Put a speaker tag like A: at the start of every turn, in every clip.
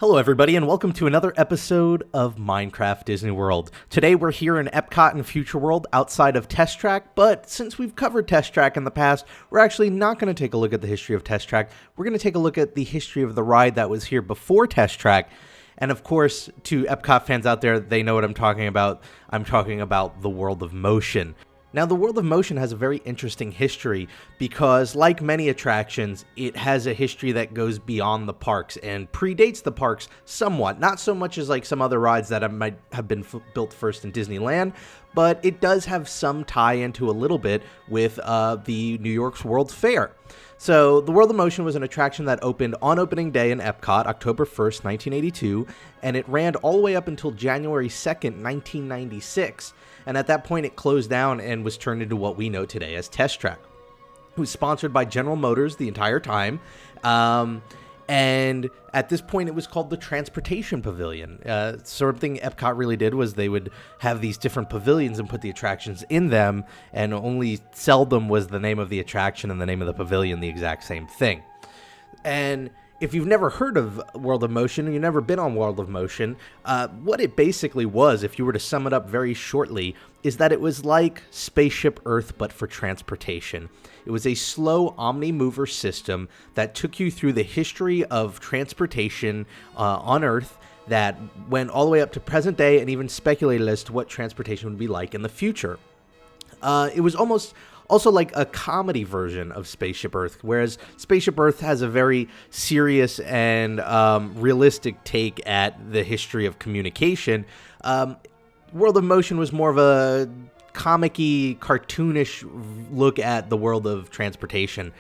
A: Hello everybody and welcome to another episode of Minecraft Disney World. Today we're here in Epcot and Future World outside of Test Track, but since we've covered Test Track in the past, we're actually not going to take a look at the history of Test Track. We're going to take a look at the history of the ride that was here before Test Track. And of course, to Epcot fans out there, they know what I'm talking about. I'm talking about the World of Motion. Now, the World of Motion has a very interesting history because, like many attractions, it has a history that goes beyond the parks and predates the parks somewhat. Not so much as like some other rides that might have been built first in Disneyland, but it does have some tie into a little bit with the New York's World Fair. So, the World of Motion was an attraction that opened on opening day in Epcot, October 1st, 1982, and it ran all the way up until January 2nd, 1996. And at that point, it closed down and was turned into what we know today as Test Track. It was sponsored by General Motors the entire time. And at this point, it was called the Transportation Pavilion. Something Epcot really did was they would have these different pavilions and put the attractions in them, and only seldom was the name of the attraction and the name of the pavilion the exact same thing. And if you've never heard of World of Motion and you've never been on World of Motion, what it basically was, if you were to sum it up very shortly, is that it was like Spaceship Earth but for transportation. It was a slow omni-mover system that took you through the history of transportation on Earth that went all the way up to present day and even speculated as to what transportation would be like in the future. It was almost also like a comedy version of Spaceship Earth, whereas Spaceship Earth has a very serious and realistic take at the history of communication. World of Motion was more of a comic-y, cartoonish look at the world of transportation.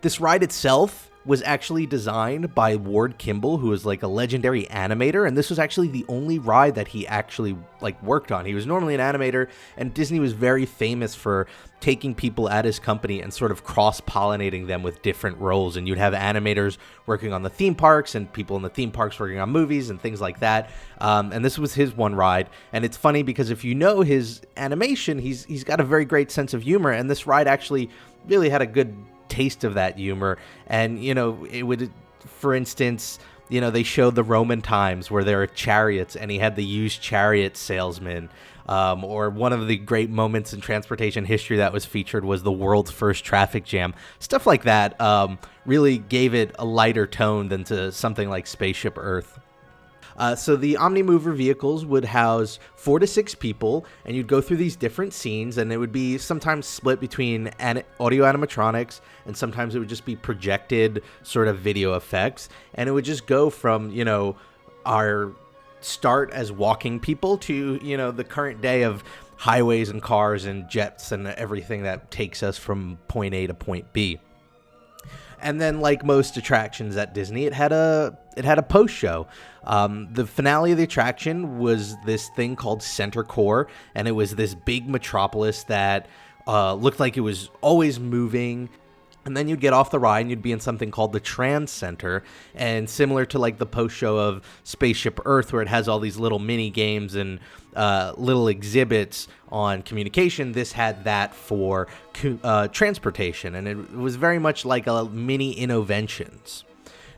A: This ride itself was actually designed by Ward Kimball, who is like a legendary animator, and this was actually the only ride that he actually worked on. He was normally an animator, and Disney was very famous for taking people at his company and sort of cross-pollinating them with different roles, and you'd have animators working on the theme parks and people in the theme parks working on movies and things like that. And this was his one ride, and it's funny because if you know his animation, he's got a very great sense of humor, and this ride actually really had a good taste of that humor. And it would, for instance, they showed the Roman times where there are chariots and he had the used chariot salesman, or one of the great moments in transportation history that was featured was the world's first traffic jam. Stuff like that really gave it a lighter tone than to something like Spaceship Earth. So the Omnimover vehicles would house 4 to 6 people, and you'd go through these different scenes, and it would be sometimes split between audio animatronics, and sometimes it would just be projected sort of video effects, and it would just go from, our start as walking people to, the current day of highways and cars and jets and everything that takes us from point A to point B. And then, like most attractions at Disney, it had a post show. The finale of the attraction was this thing called Center Core, and it was this big metropolis that looked like it was always moving. And then you'd get off the ride and you'd be in something called the Trance Center, and similar to like the post show of Spaceship Earth, where it has all these little mini games and little exhibits on communication, this had that for transportation, and it was very much like a mini Innoventions.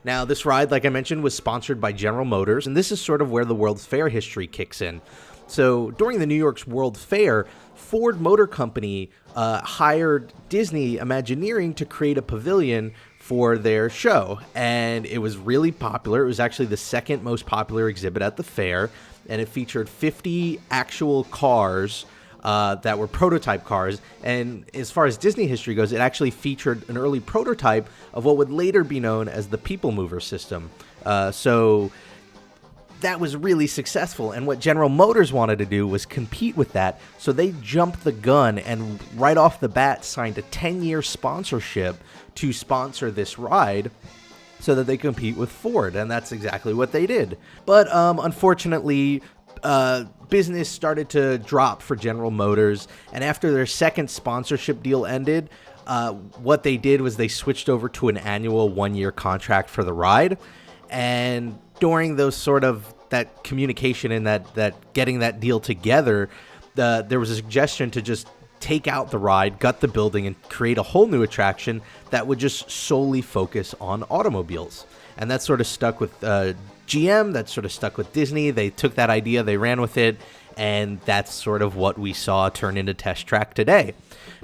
A: Now, this ride, like I mentioned, was sponsored by General Motors, and this is sort of where the World's Fair history kicks in. So during the New York's World Fair, Ford Motor Company hired Disney Imagineering to create a pavilion for their show, and it was really popular. It was actually the second most popular exhibit at the fair, and it featured 50 actual cars that were prototype cars, and as far as Disney history goes, it actually featured an early prototype of what would later be known as the People Mover system. So that was really successful, and what General Motors wanted to do was compete with that, so they jumped the gun and right off the bat signed a 10-year sponsorship to sponsor this ride so that they compete with Ford, and that's exactly what they did. But unfortunately, business started to drop for General Motors, and after their second sponsorship deal ended, what they did was they switched over to an annual 1-year contract for the ride. And during those sort of that communication and that getting that deal together, there was a suggestion to just take out the ride, gut the building, and create a whole new attraction that would just solely focus on automobiles. And that sort of stuck with GM, that sort of stuck with Disney. They took that idea, they ran with it, and that's sort of what we saw turn into Test Track today.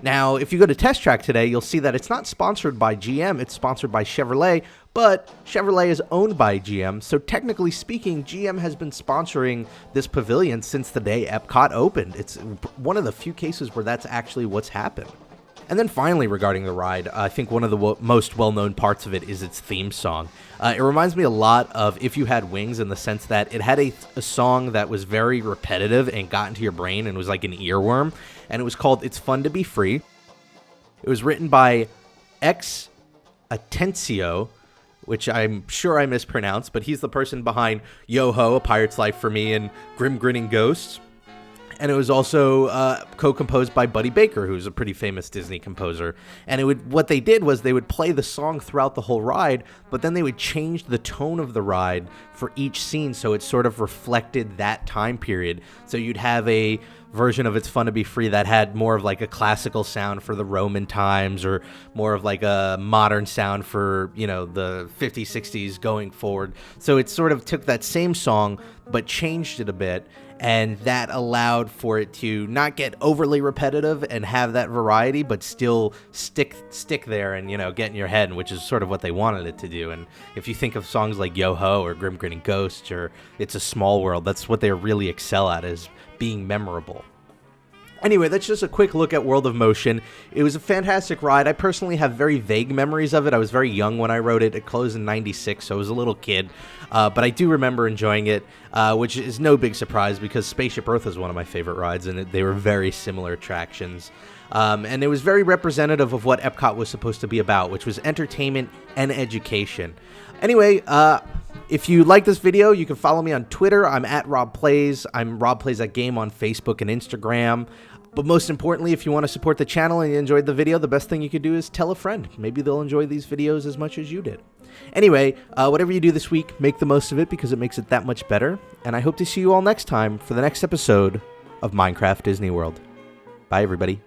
A: Now, if you go to Test Track today, you'll see that it's not sponsored by GM, it's sponsored by Chevrolet, but Chevrolet is owned by GM, so technically speaking, GM has been sponsoring this pavilion since the day Epcot opened. It's one of the few cases where that's actually what's happened. And then finally, regarding the ride, I think one of the most well-known parts of it is its theme song. It reminds me a lot of If You Had Wings in the sense that it had a song that was very repetitive and got into your brain and was like an earworm, and it was called It's Fun to Be Free. It was written by X Atencio, which I'm sure I mispronounced, but he's the person behind Yo-Ho, A Pirate's Life for Me, and Grim Grinning Ghosts. And it was also co-composed by Buddy Baker, who's a pretty famous Disney composer. And what they did was they would play the song throughout the whole ride, but then they would change the tone of the ride for each scene so it sort of reflected that time period. So you'd have a version of It's Fun to Be Free that had more of like a classical sound for the Roman times, or more of like a modern sound for, you know, the 50s, 60s going forward. So it sort of took that same song but changed it a bit, and that allowed for it to not get overly repetitive and have that variety, but still stick there and, you know, get in your head, which is sort of what they wanted it to do. And if you think of songs like Yo-Ho or Grim Grinning Ghosts or It's a Small World, that's what they really excel at, is being memorable. Anyway, that's just a quick look at World of Motion. It was a fantastic ride. I personally have very vague memories of it. I was very young when I rode it. It closed in '96, so I was a little kid. But I do remember enjoying it, which is no big surprise because Spaceship Earth is one of my favorite rides, and they were very similar attractions. And it was very representative of what Epcot was supposed to be about, which was entertainment and education. Anyway, if you like this video, you can follow me on Twitter. I'm at Rob Plays. I'm Rob Plays That Game on Facebook and Instagram. But most importantly, if you want to support the channel and you enjoyed the video, the best thing you could do is tell a friend. Maybe they'll enjoy these videos as much as you did. Anyway, whatever you do this week, make the most of it because it makes it that much better. And I hope to see you all next time for the next episode of Minecraft Disney World. Bye, everybody.